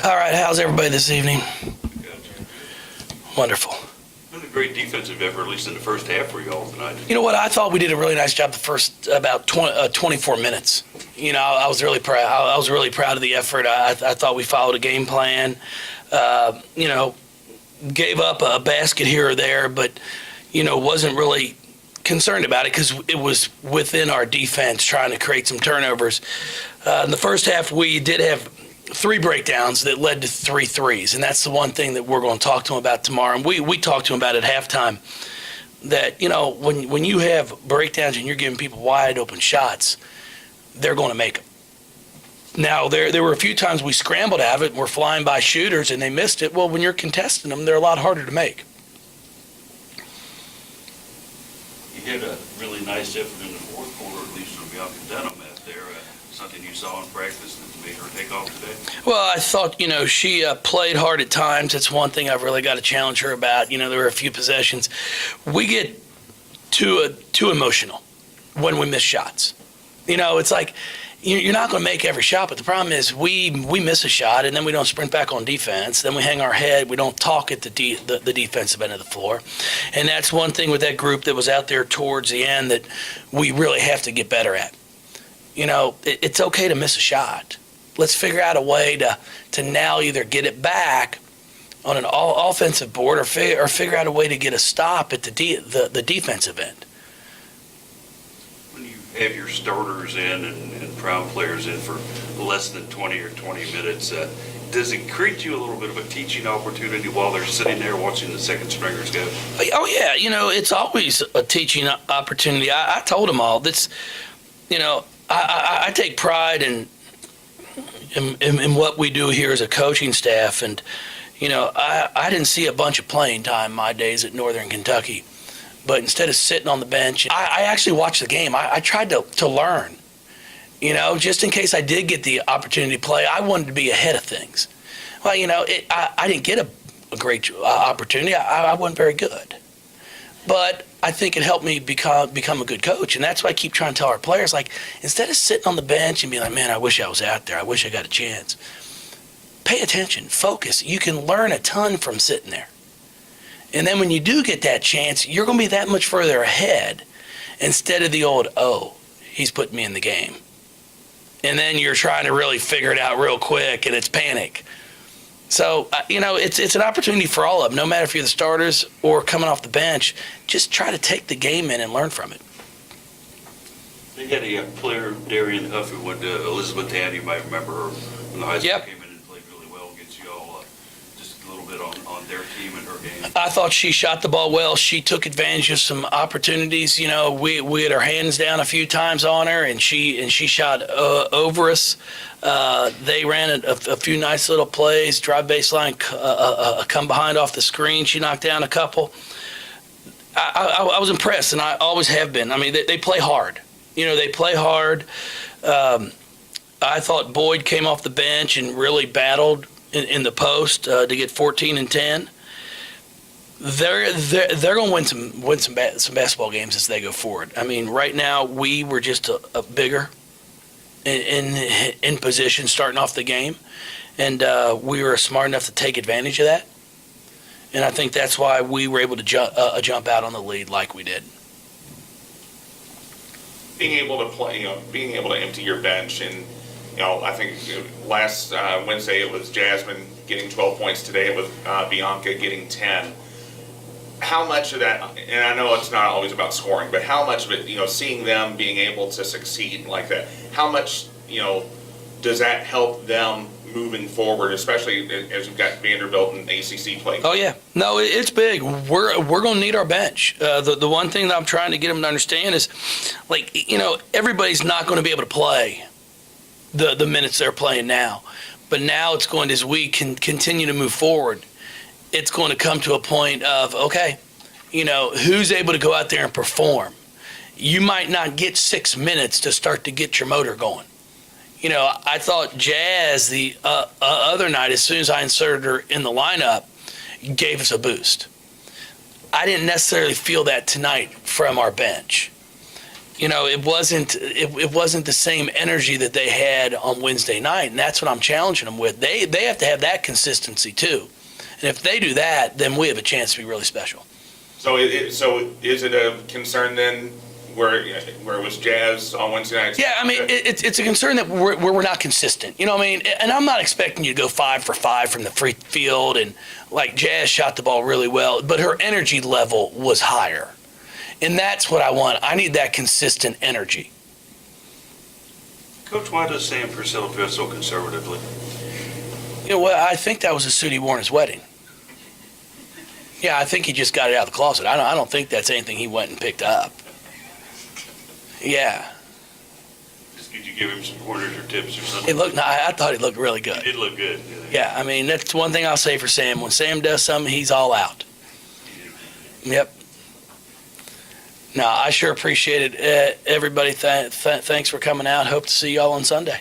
All right, how's everybody this evening? Wonderful. Been a great defensive effort, at least in the first half for y'all tonight. You know what? I thought we did a really nice job the first about 24 minutes. You know, I was really proud. I was really proud of the effort. I thought we followed a game plan. You know, gave up a basket here or there, but you know, wasn't really concerned about it because it was within our defense trying to create some turnovers. In the first half, we did have 3 breakdowns that led to 3 threes, and that's the one thing that we're going to talk to them about tomorrow. And we talked to them about at halftime that, you know, when you have breakdowns and you're giving people wide open shots, they're going to make them. Now, there were a few times we scrambled out of it and we're flying by shooters and they missed it. Well, when you're contesting them, they're a lot harder to make. You had a really nice effort in the fourth quarter, at least from Bianca Dunham out there. Something you saw in practice that made her take off today? Well, I thought, you know, she played hard at times. That's one thing I've really got to challenge her about. You know, there were a few possessions. We get too emotional when we miss shots. You know, it's like you're not going to make every shot, but the problem is we miss a shot and then we don't sprint back on defense. Then we hang our head. We don't talk at the defensive end of the floor. And that's one thing with that group that was out there towards the end that we really have to get better at. You know, it's okay to miss a shot. Let's figure out a way to now either get it back on an offensive board or figure out a way to get a stop at the defensive end. When you have your starters in and prime players in for less than 20 or 20 minutes, does it create you a little bit of a teaching opportunity while they're sitting there watching the second stringers go? Oh, yeah. You know, it's always a teaching opportunity. I told them all this, you know, I take pride in what we do here as a coaching staff, and you know, I didn't see a bunch of playing time my days at Northern Kentucky, but instead of sitting on the bench, I actually watched the game. I tried to learn, you know, just in case I did get the opportunity to play. I wanted to be ahead of things. Well, you know, I didn't get a great opportunity. I wasn't very good, but I think it helped me become a good coach, and that's why I keep trying to tell our players, like, instead of sitting on the bench and being like, man, I wish I was out there, I wish I got a chance, pay attention, focus. You can learn a ton from sitting there. And then when you do get that chance, you're going to be that much further ahead instead of the old, oh, he's putting me in the game. And then you're trying to really figure it out real quick, and it's panic. So, you know, it's an opportunity for all of them, no matter if you're the starters or coming off the bench. Just try to take the game in and learn from it. They had a player, Darian Huff, who went to Elizabethtown. You might remember her when the high school came in and played really well against y'all. Just a little bit on their team and her game. I thought she shot the ball well. She took advantage of some opportunities. You know, we had our hands down a few times on her, and she shot over us. They ran a few nice little plays, drive baseline, come behind off the screen. She knocked down a couple. I was impressed, and I always have been. I mean, they play hard. You know, they play hard. I thought Boyd came off the bench and really battled in the post to get 14 and 10. They're going to win some basketball games as they go forward. I mean, right now we were just a bigger in position starting off the game, and we were smart enough to take advantage of that. And I think that's why we were able to jump out on the lead like we did. Being able to play, being able to empty your bench, and I think last Wednesday it was Jasmine getting 12 points. Today it was Bianca getting 10. How much of that, and I know it's not always about scoring, but how much of it, seeing them being able to succeed like that, how much, does that help them moving forward, especially as you've got Vanderbilt and ACC play? Oh, yeah. No, it's big. We're going to need our bench. The one thing that I'm trying to get them to understand is, everybody's not going to be able to play the minutes they're playing now. But now it's going to, as we can continue to move forward, it's going to come to a point of, okay, who's able to go out there and perform? You might not get 6 minutes to start to get your motor going. I thought Jazz the other night, as soon as I inserted her in the lineup, gave us a boost. I didn't necessarily feel that tonight from our bench. it wasn't the same energy that they had on Wednesday night, and that's what I'm challenging them with. They have to have that consistency too, and if they do that, then we have a chance to be really special. So is it a concern then where it was Jazz on Wednesday night? Yeah, I mean, it's a concern that we're not consistent. You know what I mean? And I'm not expecting you to go 5 for 5 from the free field, and like Jazz shot the ball really well, but her energy level was higher. And that's what I want. I need that consistent energy. Coach, why does Sam Purcell dress so conservatively? You know what? I think that was a suit he wore in his wedding. Yeah, I think he just got it out of the closet. I don't think that's anything he went and picked up. Yeah. Could you give him some pointers or tips or something? I thought he looked really good. He did look good. Yeah, I mean, that's one thing I'll say for Sam. When Sam does something, he's all out. Yep. No, I sure appreciate it. Everybody, thanks for coming out. Hope to see y'all on Sunday.